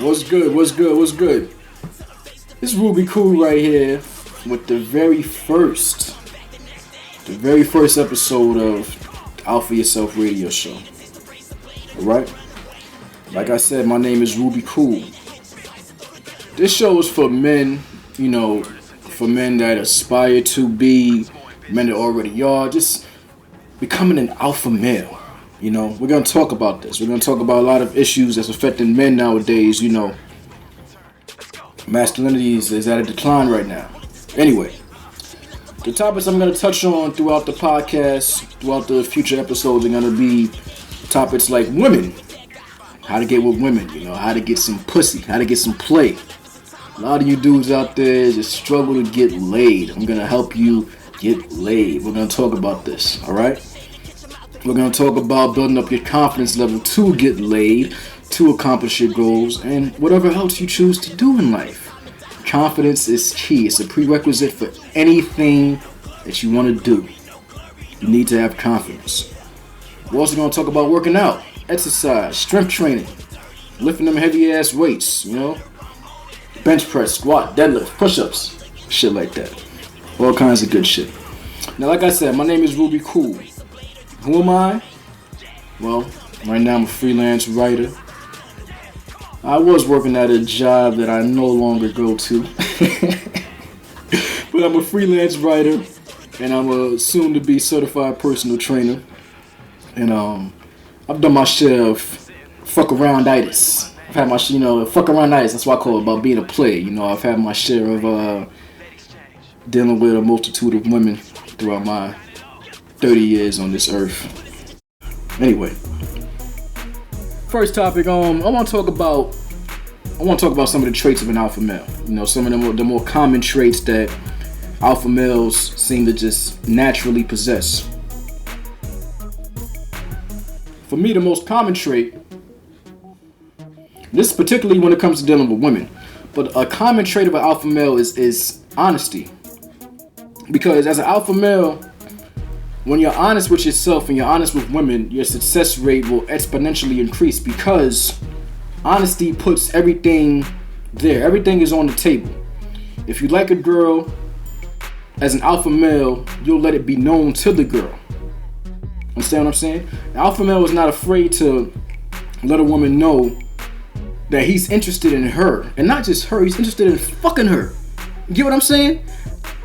What's good? What's good? What's good? This is Ruby Cool right here with the very first episode of Alpha Yourself Radio Show. Alright? Like I said, my name is Ruby Cool. This show is for men, for men that aspire to be, men that already are, just becoming an alpha male. We're going to talk about this. We're going to talk about a lot of issues that's affecting men nowadays. Masculinity is at a decline right now. Anyway, the topics I'm going to touch on throughout the podcast, throughout the future episodes, are going to be topics like women. How to get with women, how to get some pussy, how to get some play. A lot of you dudes out there just struggle to get laid. I'm going to help you get laid. We're going to talk about this, alright? We're going to talk about building up your confidence level to get laid, to accomplish your goals, and whatever else you choose to do in life. Confidence is key. It's a prerequisite for anything that you want to do. You need to have confidence. We're also going to talk about working out, exercise, strength training, lifting them heavy ass weights, bench press, squat, deadlift, push-ups, shit like that. All kinds of good shit. Now, like I said, my name is Ruby Cool. Who am I? Well, right now I'm a freelance writer. I was working at a job that I no longer go to. But I'm a freelance writer, and I'm a soon-to-be certified personal trainer. And I've done my share of fuck-around-itis. I've had my, fuck-around-itis, that's what I call it, about being a player. I've had my share of dealing with a multitude of women throughout my 30 years on this earth. Anyway, first topic, I want to talk about some of the traits of an alpha male. Some of the more common traits that alpha males seem to just naturally possess. For me, the most common trait, this is particularly when it comes to dealing with women, but a common trait of an alpha male is honesty. Because as an alpha male, when you're honest with yourself and you're honest with women, your success rate will exponentially increase because honesty puts everything there. Everything is on the table. If you like a girl, as an alpha male, you'll let it be known to the girl. Understand what I'm saying? An alpha male is not afraid to let a woman know that he's interested in her. And not just her, he's interested in fucking her. You get what I'm saying?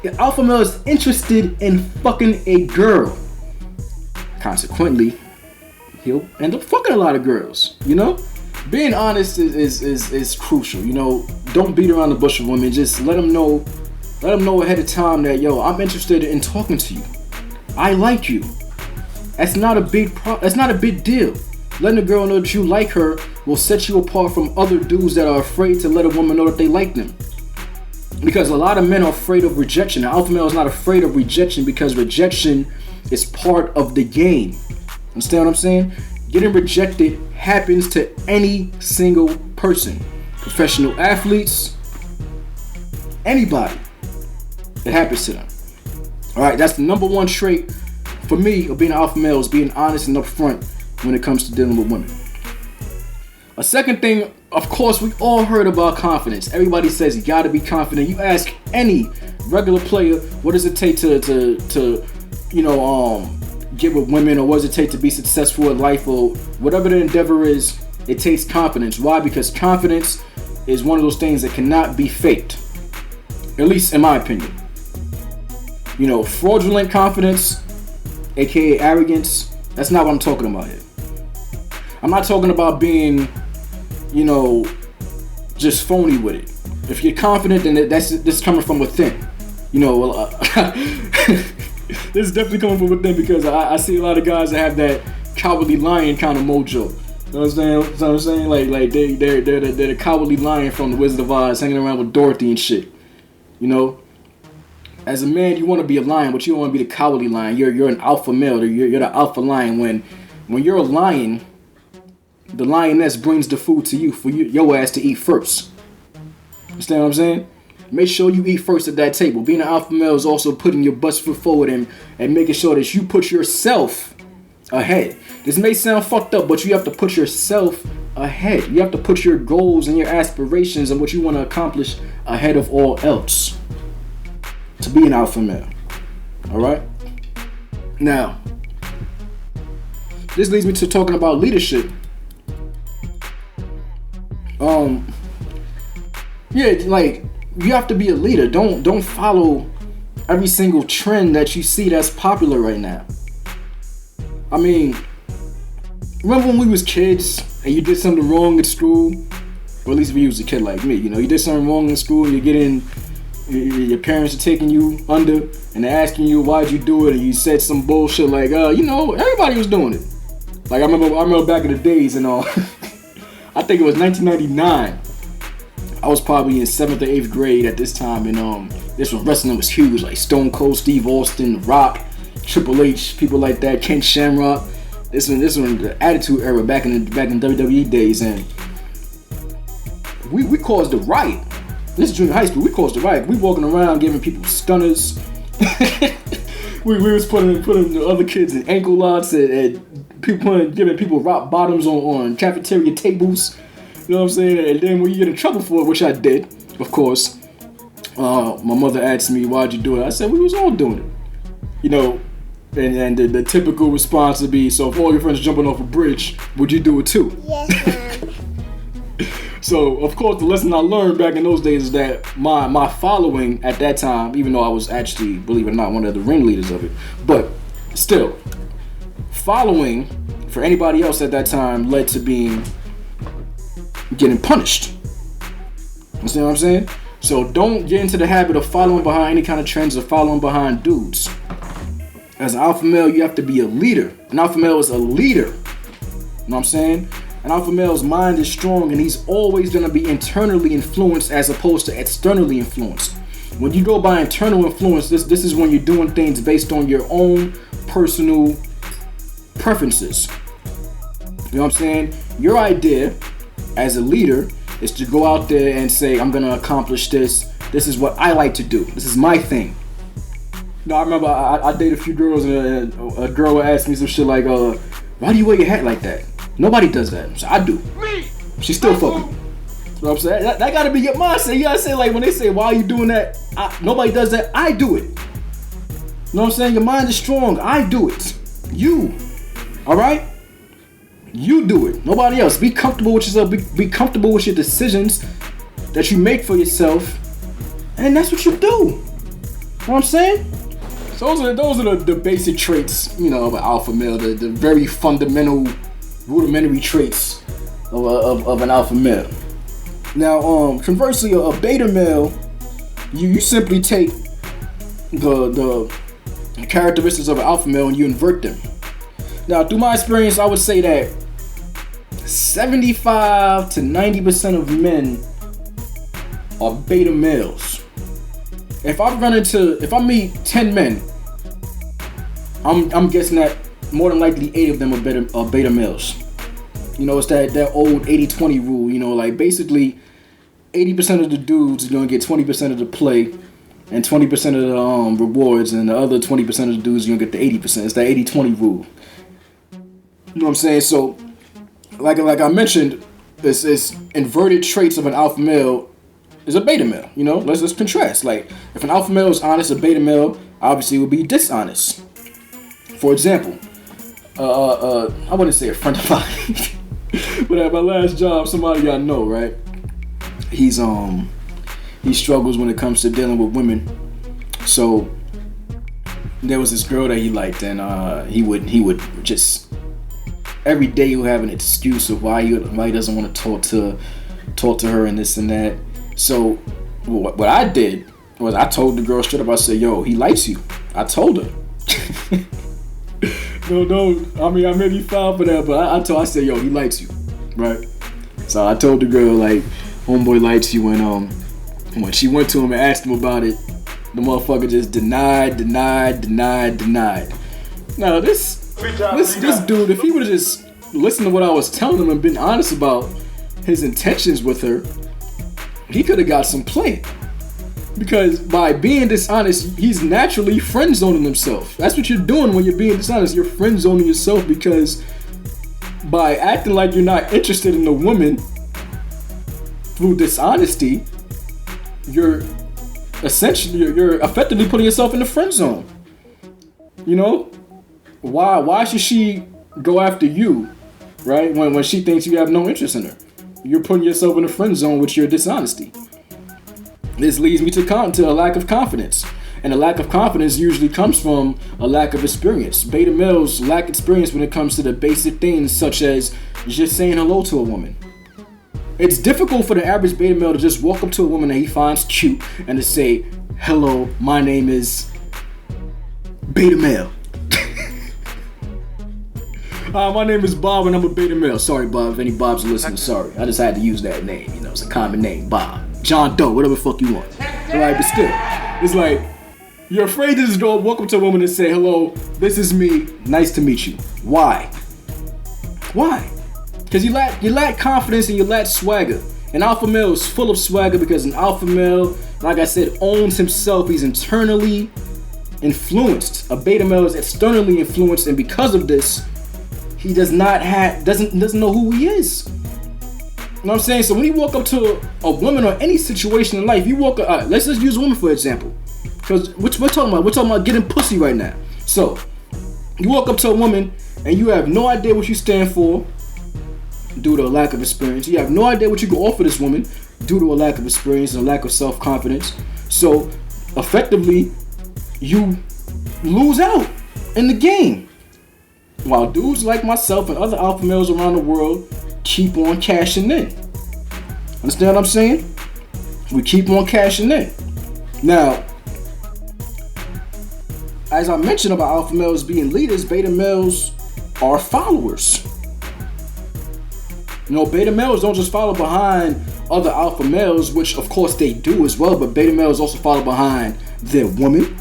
The alpha male is interested in fucking a girl. Consequently, he'll end up fucking a lot of girls. Being honest is crucial. Don't beat around the bush with women. Just let them know ahead of time that I'm interested in talking to you. I like you. That's not a big deal. Letting a girl know that you like her will set you apart from other dudes that are afraid to let a woman know that they like them. Because a lot of men are afraid of rejection. The alpha male is not afraid of rejection because rejection is part of the game. Understand what I'm saying? Getting rejected happens to any single person. Professional athletes, anybody. It happens to them. Alright, that's the number one trait for me of being an alpha male is being honest and upfront when it comes to dealing with women. A second thing, of course, we all heard about confidence. Everybody says you gotta be confident. You ask any regular player, what does it take to get with women, or what does it take to be successful in life, or whatever the endeavor is, it takes confidence. Why? Because confidence is one of those things that cannot be faked. At least in my opinion. Fraudulent confidence, aka arrogance, that's not what I'm talking about here. I'm not talking about being, just phony with it. If you're confident, then this is coming from within. This is definitely coming from within because I see a lot of guys that have that cowardly lion kind of mojo. You know what I'm saying? Like they're the cowardly lion from the Wizard of Oz, hanging around with Dorothy and shit. As a man, you want to be a lion, but you don't want to be the cowardly lion. You're an alpha male. You're the alpha lion. When you're a lion, the lioness brings the food to you for your ass to eat first. Understand what I'm saying? Make sure you eat first at that table. Being an alpha male is also putting your best foot forward and making sure that you put yourself ahead. This may sound fucked up, but you have to put yourself ahead. You have to put your goals and your aspirations and what you want to accomplish ahead of all else to be an alpha male. All right. Now, this leads me to talking about leadership. Yeah, like, you have to be a leader. Don't follow every single trend that you see that's popular right now. I mean, remember when we was kids and you did something wrong at school? Or at least if you was a kid like me, you know, you did something wrong in school and your parents are taking you under and they're asking you why'd you do it, and you said some bullshit like, everybody was doing it. Like I remember back in the days and all. I think it was 1999. I was probably in 7th or 8th grade at this time, and this was wrestling was huge, like Stone Cold Steve Austin, The Rock, Triple H, people like that, Ken Shamrock. This one the Attitude Era back in WWE days, and we caused a riot. This is junior high school. We caused a riot. We walking around giving people stunners. we was putting the other kids in ankle locks and people giving people rock bottoms on cafeteria tables. You know what I'm saying? And then when you get in trouble for it, which I did, of course, my mother asked me, why'd you do it? I said, we was all doing it. You know, and the typical response would be, so if all your friends are jumping off a bridge, would you do it too? Yes, ma'am. So, of course, the lesson I learned back in those days is that my following at that time, even though I was actually, believe it or not, one of the ringleaders of it, but still, following for anybody else at that time led to getting punished. You see what I'm saying? So don't get into the habit of following behind any kind of trends or following behind dudes. As an alpha male, you have to be a leader. An alpha male is a leader. You know what I'm saying? An alpha male's mind is strong and he's always going to be internally influenced as opposed to externally influenced. When you go by internal influence, this is when you're doing things based on your own personal preferences. You know what I'm saying? Your idea as a leader is to go out there and say, I'm going to accomplish this. This is what I like to do. This is my thing. You know, I remember I dated a few girls and a girl would ask me some shit like, why do you wear your hat like that? Nobody does that. So I do. Me. She still fucking. You know what I'm saying? That gotta be your mindset. You gotta say, like, when they say, why are you doing that? Nobody does that. I do it. You know what I'm saying? Your mind is strong. I do it. You. Alright? You do it. Nobody else. Be comfortable with yourself. Be comfortable with your decisions that you make for yourself. And that's what you do. You know what I'm saying? So those are the basic traits, you know, of an alpha male. The very fundamental, rudimentary traits of an alpha male. Now, conversely, a beta male, you simply take the characteristics of an alpha male and you invert them. Now, through my experience, I would say that 75 to 90% of men are beta males. If I meet 10 men, I'm guessing that more than likely 8 of them are beta males. You know, it's that old 80-20 rule, you know, like basically 80% of the dudes are gonna get 20% of the play and 20% of the rewards, and the other 20% of the dudes are gonna get the 80%. It's that 80-20 rule. You know what I'm saying? So, like I mentioned, this inverted traits of an alpha male is a beta male. You know, let's contrast. Like, if an alpha male is honest, a beta male obviously would be dishonest. For example, I wouldn't say a friend of mine, but at my last job, somebody I know, right? He struggles when it comes to dealing with women. So there was this girl that he liked, and he would just every day he would have an excuse of why he doesn't want to talk to her and this and that. So what I did was I told the girl straight up. I said, "Yo, he likes you." I told her. No. I mean, I may be foul for that, but I said, "Yo, he likes you," right? So I told the girl, like, homeboy likes you, and when she went to him and asked him about it, the motherfucker just denied. Now this dude, if he would have just listened to what I was telling him and been honest about his intentions with her, he could have got some play. Because by being dishonest, he's naturally friend zoning himself. That's what you're doing when you're being dishonest. You're friend zoning yourself, because by acting like you're not interested in the woman through dishonesty, you're effectively putting yourself in the friend zone. You know, why should she go after you, right? When she thinks you have no interest in her, you're putting yourself in the friend zone with your dishonesty. This leads me to a lack of confidence. And a lack of confidence usually comes from a lack of experience. Beta males lack experience when it comes to the basic things such as just saying hello to a woman. It's difficult for the average beta male to just walk up to a woman that he finds cute and to say, hello, my name is beta male. My name is Bob and I'm a beta male. Sorry, Bob, if any Bobs are listening, sorry. I just had to use that name, you know, it's a common name, Bob. John Doe, whatever the fuck you want. Alright, but still, it's like, you're afraid to just go walk up to a woman and say, hello, this is me, nice to meet you. Why? Why? Because you lack confidence and you lack swagger. An alpha male is full of swagger because an alpha male, like I said, owns himself. He's internally influenced. A beta male is externally influenced, and because of this, he doesn't know who he is. You know what I'm saying? So when you walk up to a woman or any situation in life, you walk up, let's just use a woman for example. Because we're talking about getting pussy right now. So you walk up to a woman and you have no idea what you stand for due to a lack of experience. You have no idea what you can offer this woman due to a lack of experience and a lack of self-confidence. So effectively, you lose out in the game. While dudes like myself and other alpha males around the world keep on cashing in. Understand what I'm saying? We keep on cashing in. Now, as I mentioned about alpha males being leaders, beta males are followers. You know, beta males don't just follow behind other alpha males, which of course they do as well, but beta males also follow behind their woman.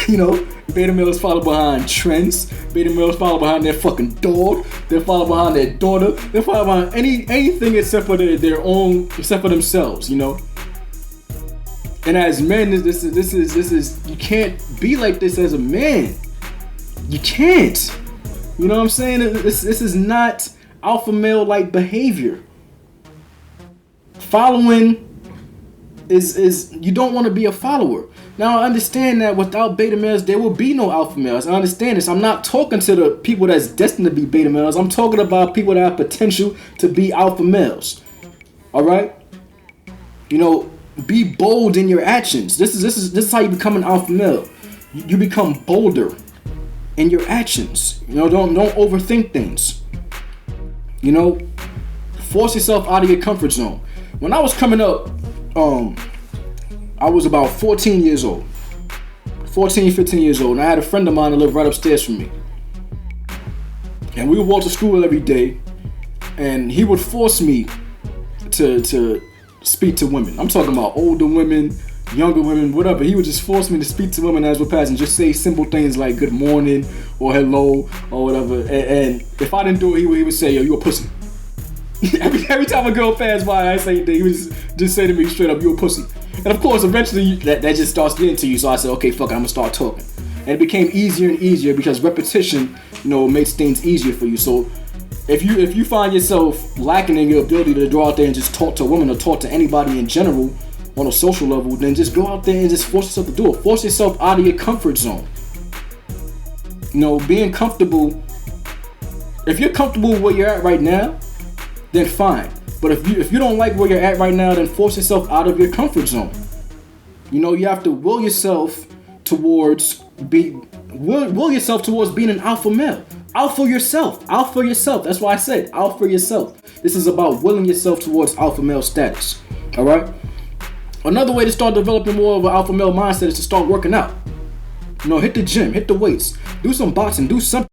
You know, beta males follow behind trends. Beta males follow behind their fucking dog. They follow behind their daughter. They follow behind anything except for their own, except for themselves, you know. And as men, this is you can't be like this as a man. You can't. You know what I'm saying? This is not alpha male like behavior. Following is you don't want to be a follower. Now I understand that without beta males there will be no alpha males. I understand this. I'm not talking to the people that's destined to be beta males. I'm talking about people that have potential to be alpha males. All right? You know, be bold in your actions. This is how you become an alpha male. You become bolder in your actions. You know, don't overthink things. You know, force yourself out of your comfort zone. When I was coming up, I was about 14 years old. 14, 15 years old. And I had a friend of mine that lived right upstairs from me. And we would walk to school every day. And he would force me to speak to women. I'm talking about older women, younger women, whatever. He would just force me to speak to women as we're passing. Just say simple things like good morning or hello or whatever. And if I didn't do it, he would say, yo, you a pussy. every time a girl passed by, I say anything, he would just say to me straight up, you a pussy. And of course, eventually that just starts getting to you. So I said, okay, fuck it, I'm gonna start talking. And it became easier and easier because repetition, you know, makes things easier for you. So if you find yourself lacking in your ability to go out there and just talk to a woman or talk to anybody in general on a social level, then just go out there and just force yourself to do it. Force yourself out of your comfort zone. You know, being comfortable. If you're comfortable where you're at right now, then fine. But if you don't like where you're at right now, then force yourself out of your comfort zone. You know, you have to will yourself towards being an alpha male. Alpha yourself. That's why I said alpha yourself. This is about willing yourself towards alpha male status. All right. Another way to start developing more of an alpha male mindset is to start working out. You know, hit the gym, hit the weights, do some boxing, do something.